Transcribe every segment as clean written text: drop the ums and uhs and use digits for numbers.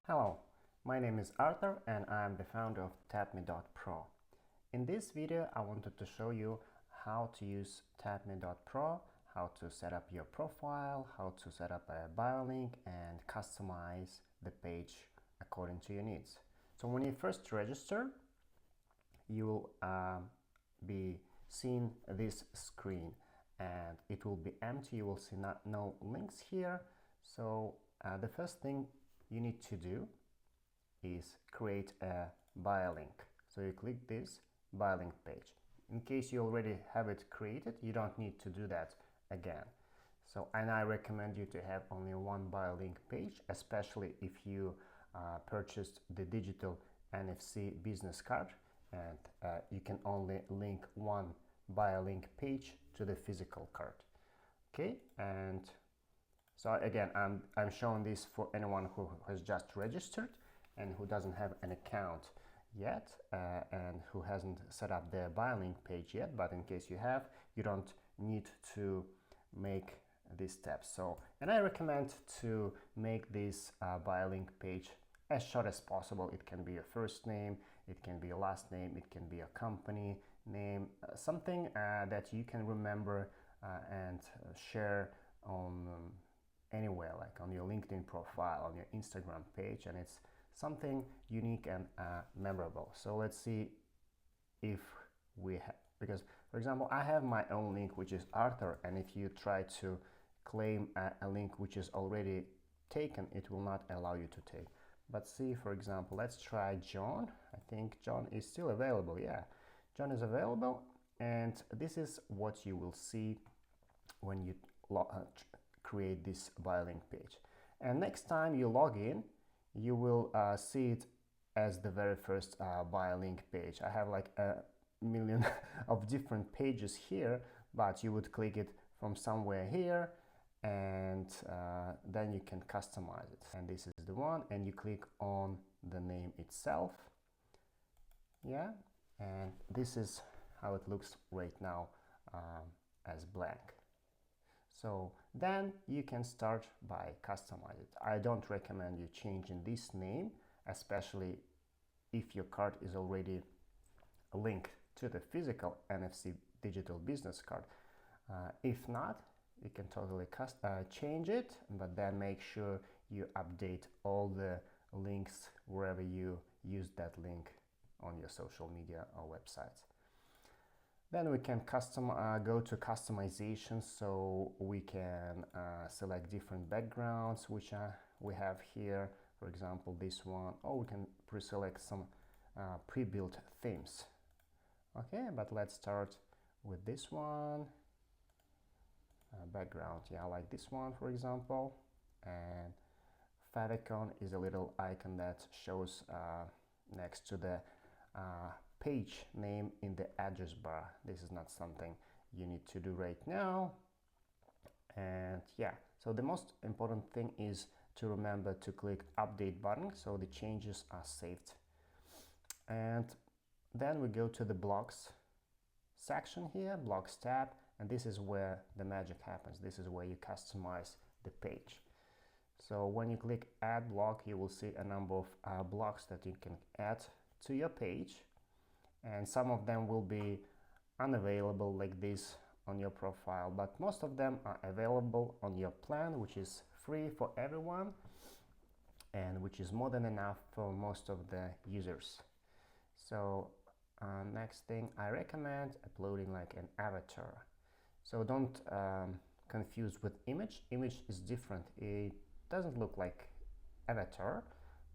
Hello, my name is Arthur and I am the founder of TapMe.Pro. In this video, I wanted to show you how to use TapMe.Pro, how to set up your profile, how to set up a bio link and customize the page according to your needs. So when you first register, you will be seeing this screen and it will be empty. You will see no links here. So the first thing you need to do is create a bio link. So you click this bio link page. In case you already have it created, you don't need to do that again. So, and I recommend you to have only one bio link page, especially if you purchased the digital NFC business card, and you can only link one bio link page to the physical card. Okay, and so again, I'm showing this for anyone who has just registered and who doesn't have an account yet and who hasn't set up their bio link page yet. But in case you have, you don't need to make these steps. So, and I recommend to make this bio link page as short as possible. It can be your first name, it can be your last name, it can be a company name, something that you can remember and share on anywhere, like on your LinkedIn profile, on your Instagram page, and it's something unique and memorable. So let's see if we have, because for example, I have my own link, which is Arthur, and if you try to claim a link which is already taken, it will not allow you to take. But see, for example, let's try John. I think John is still available. Yeah, John is available, and this is what you will see when you create this bio link page. And next time you log in, you will see it as the very first bio link page. I have like a million of different pages here, but you would click it from somewhere here, and then you can customize it. And this is the one, and you click on the name itself. Yeah, and this is how it looks right now as blank. So then you can start by customizing it. I don't recommend you changing this name, especially if your card is already linked to the physical NFC digital business card. If not, you can totally change it, but then make sure you update all the links wherever you use that link on your social media or websites. Then we can go to customization, so we can select different backgrounds which we have here. For example, this one, or we can pre-select some pre-built themes. Okay, but let's start with this one. Background, yeah, I like this one, for example. And favicon is a little icon that shows next to the page name in the address bar. This is not something you need to do right now. And yeah, so the most important thing is to remember to click update button so the changes are saved. And then we go to the blocks section here, blocks tab, and this is where the magic happens. This is where you customize the page. So when you click add block, you will see a number of blocks that you can add to your page, and some of them will be unavailable like this on your profile, but most of them are available on your plan, which is free for everyone and which is more than enough for most of the users. So next thing, I recommend uploading like an avatar. So don't confuse with image. Image is different. It doesn't look like avatar,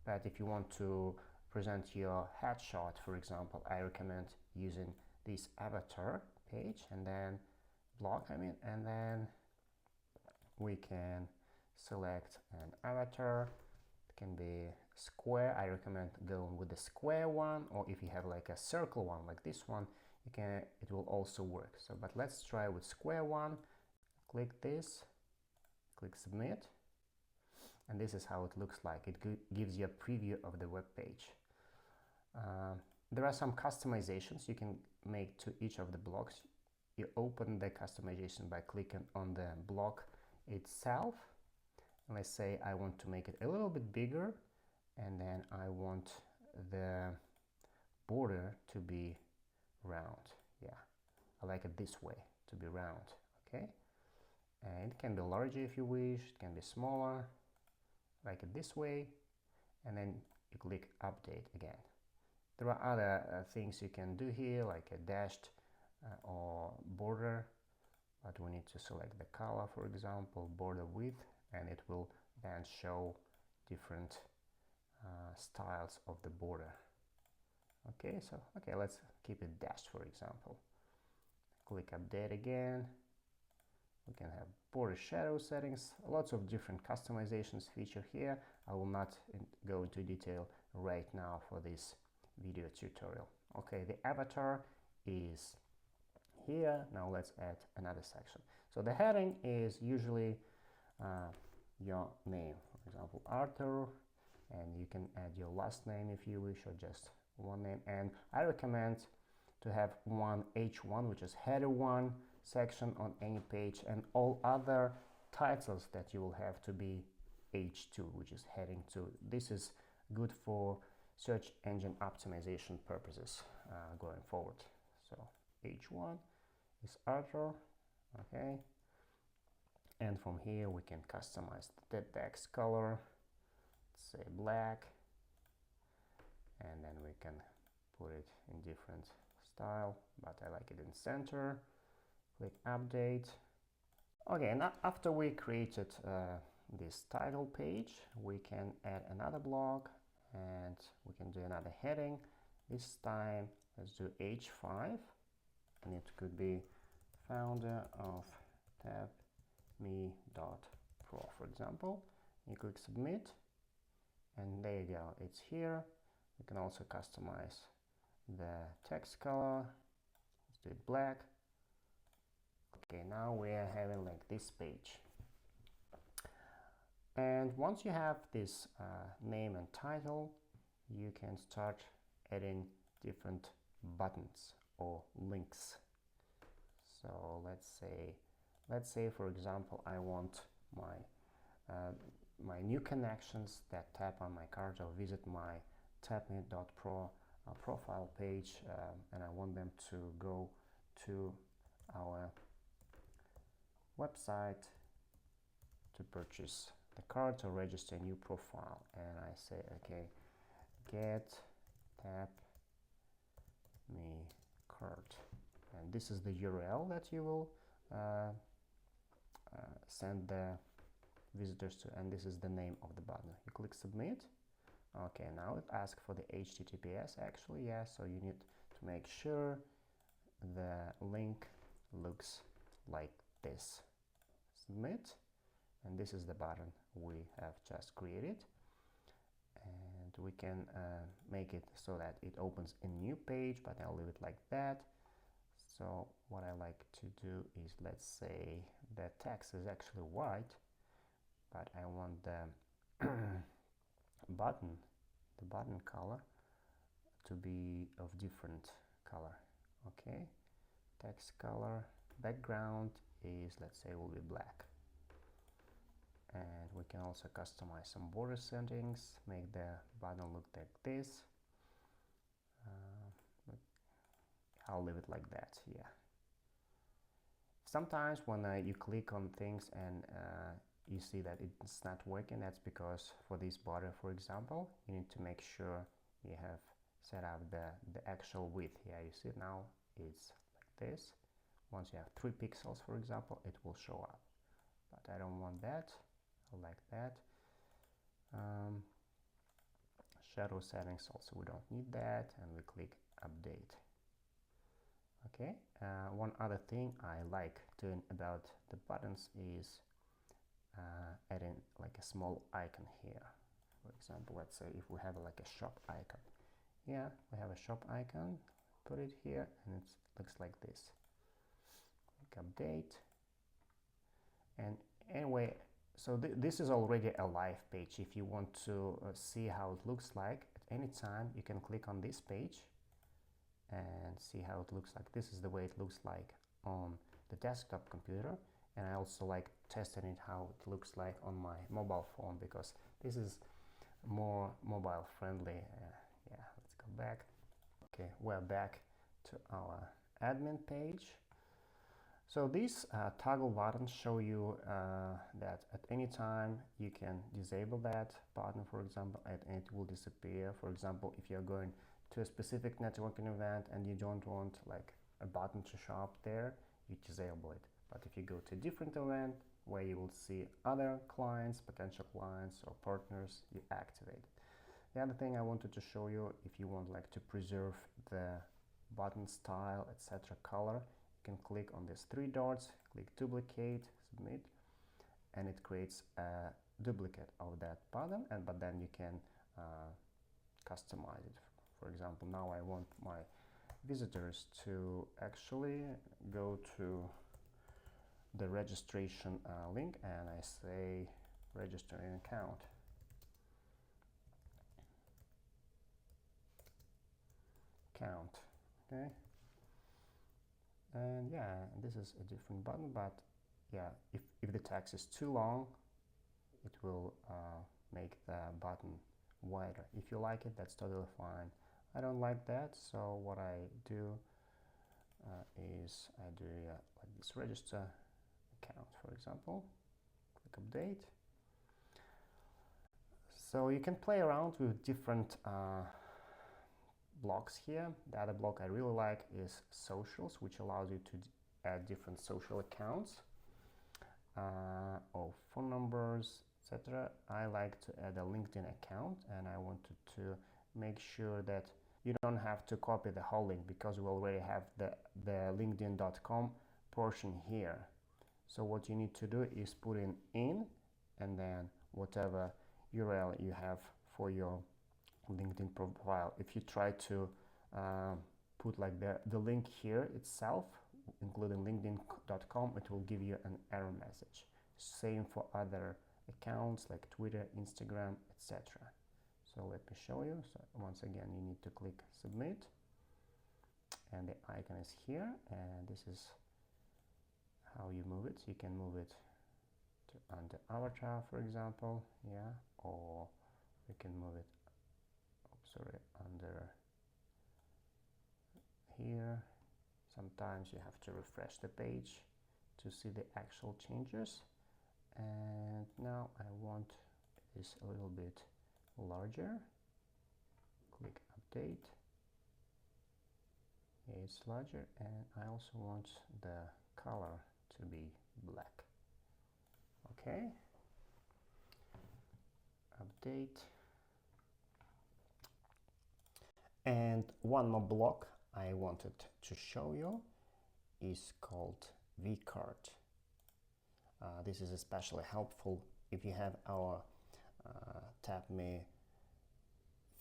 but if you want to present your headshot, for example, I recommend using this avatar page and then block, and then we can select an avatar. It can be square. I recommend going with the square one, or if you have like a circle one like this one, it will also work. So, but let's try with square one. Click this, click submit, and this is how it looks like. It gives you a preview of the web page. There are some customizations you can make to each of the blocks. You open the customization by clicking on the block itself. And let's say I want to make it a little bit bigger, and then I want the border to be round. Yeah, I like it this way, to be round. Okay, and it can be larger if you wish, it can be smaller, like it this way, and then you click update again. There are other things you can do here, like a dashed or border, but we need to select the color, for example, border width, and it will then show different styles of the border. Okay, so let's keep it dashed, for example. Click update again. We can have border shadow settings, lots of different customizations feature here. I will not go into detail right now for this video tutorial. Okay, the avatar is here. Now let's add another section. So the heading is usually your name, for example, Arthur, and you can add your last name if you wish, or just one name. And I recommend to have one H1, which is header 1 section on any page, and all other titles that you will have to be H2, which is heading 2. This is good for search engine optimization purposes going forward. So H1 is Arthur, okay, and from here we can customize the text color, let's say black, and then we can put it in different style, but I like it in center. Click update. Okay, now after we created this title page, we can add another blog, and we can do another heading. This time let's do H5, and it could be founder of TapMe.Pro, for example. You click submit, and there you go, it's here. You can also customize the text color. Let's do it black. Okay, now we are having like this page. And once you have this name and title, you can start adding different buttons or links. So let's say for example I want my new connections that tap on my card or visit my TapMe.Pro profile page, and I want them to go to our website to purchase the card or register a new profile. And I say, okay, get tap me card, and this is the URL that you will send the visitors to, and this is the name of the button. You click submit. Okay, now it asks for the HTTPS actually, yeah, so you need to make sure the link looks like this. Submit, and this is the button we have just created, and we can make it so that it opens a new page, but I'll leave it like that. So what I like to do is, let's say the text is actually white, but I want the button color to be of different color. Okay, text color background is, let's say, will be black, and we can also customize some border settings, make the button look like this. I'll leave it like that. Yeah, sometimes when you click on things and you see that it's not working, that's because for this border, for example, you need to make sure you have set up the actual width. Yeah, you see now it's like this. Once you have 3 pixels, for example, it will show up, but I don't want that. I like that. Shadow settings also, we don't need that, and we click update. Okay, one other thing I like doing about the buttons is adding like a small icon here. For example, let's say if we have like a shop icon. Yeah, we have a shop icon, put it here, and it looks like this. Click update, and anyway, so this is already a live page. If you want to see how it looks like at any time, you can click on this page and see how it looks like. This is the way it looks like on the desktop computer, and I also like testing it how it looks like on my mobile phone, because this is more mobile friendly. Yeah, let's go back. Okay, we're back to our admin page. So these toggle buttons show you that at any time you can disable that button, for example, and it will disappear. For example, if you're going to a specific networking event and you don't want like a button to show up there, you disable it. But if you go to a different event where you will see other clients, potential clients or partners, you activate it. The other thing I wanted to show you, if you want like to preserve the button style, etc., color, you can click on these three dots, click duplicate, submit, and it creates a duplicate of that button. But then you can customize it. For example, now I want my visitors to actually go to the registration link, and I say register an account. Okay, and yeah, this is a different button, but yeah, if the text is too long, it will make the button wider. If you like it, that's totally fine. I don't like that, so what I do is I do like this, register account, for example. Click update. So you can play around with different blocks here. The other block I really like is socials, which allows you to add different social accounts or phone numbers, etc. I like to add a LinkedIn account, and I wanted to make sure that you don't have to copy the whole link because we already have the linkedin.com portion here. So what you need to do is put in and then whatever URL you have for your LinkedIn profile. If you try to put like the link here itself, including linkedin.com, it will give you an error message. Same for other accounts like Twitter, Instagram, etc. So let me show you. So once again, you need to click submit, and the icon is here, and this is how you move it. You can move it to under avatar, for example, yeah, or you can move it under here. Sometimes you have to refresh the page to see the actual changes. And now I want this a little bit larger. Click update. Yeah, it's larger, and I also want the color to be black. Okay. Update. And one more block I wanted to show you is called vCard. This is especially helpful if you have our TapMe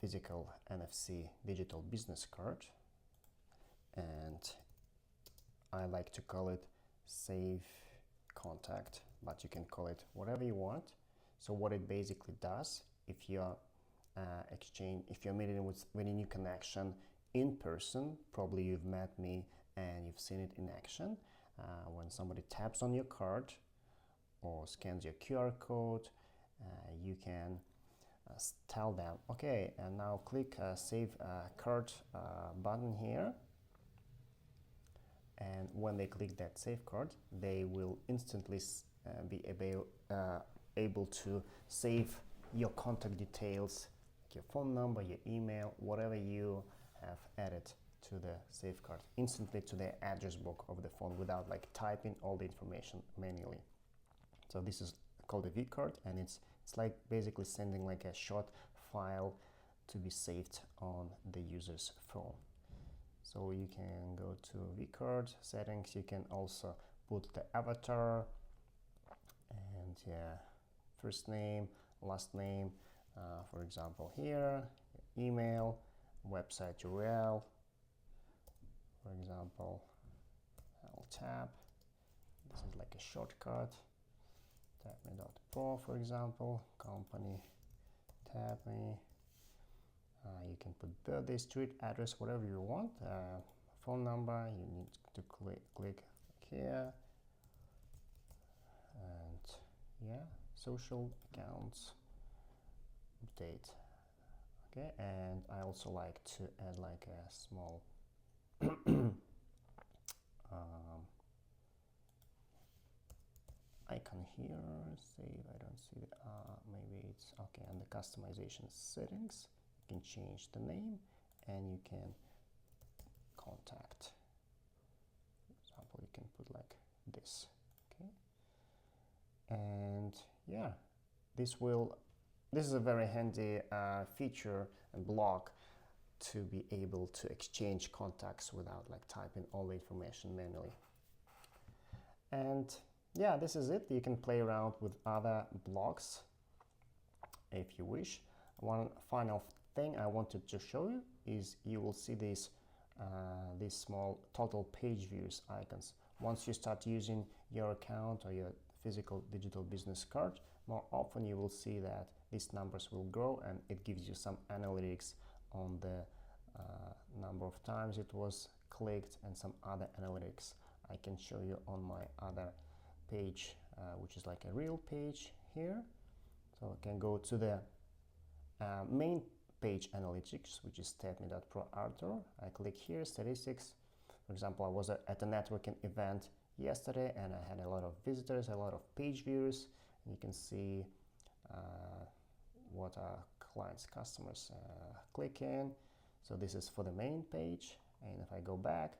physical NFC digital business card, and I like to call it Save Contact, but you can call it whatever you want. So what it basically does, if you're if you're meeting with a new connection in person, probably you've met me and you've seen it in action. When somebody taps on your card or scans your QR code, you can tell them, okay, and now click Save Card button here. And when they click that Save Card, they will instantly be able to save your contact details, like your phone number, your email, whatever you have added to the save card, instantly to the address book of the phone without like typing all the information manually. So this is called a vCard, and it's like basically sending like a short file to be saved on the user's phone. So you can go to vCard settings. You can also put the avatar and first name, last name, for example here, email, website URL, for example, I'll tap. This is like a shortcut. TapMe.Pro, for example, company, TapMe. You can put birthday, street address, whatever you want. Phone number, you need to click here. And yeah, social accounts. update. Okay, and I also like to add like a small icon here. Save, I don't see the, maybe it's okay. And the customization settings, you can change the name and you can contact. For example, you can put like this. Okay, and yeah, this is a very handy feature and block to be able to exchange contacts without like typing all the information manually. And yeah, this is it. You can play around with other blocks if you wish. One final thing I wanted to show you is you will see these small total page views icons. Once you start using your account or your physical digital business card, more often you will see that these numbers will grow, and it gives you some analytics on the number of times it was clicked and some other analytics I can show you on my other page, which is like a real page here. So I can go to the main page analytics, which is TapMe.Pro Arthur. I click here, statistics. For example, I was at a networking event yesterday and I had a lot of visitors, a lot of page views, and you can see what our clients, customers click in. So this is for the main page, and if I go back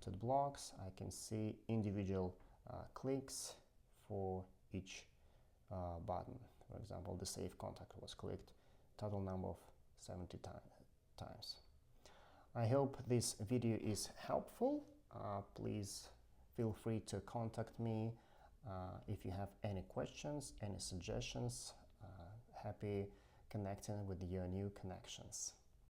to the blogs, I can see individual clicks for each button. For example, the save contact was clicked total number of 70 times. I hope this video is helpful. Please feel free to contact me if you have any questions, any suggestions. Happy connecting with your new connections.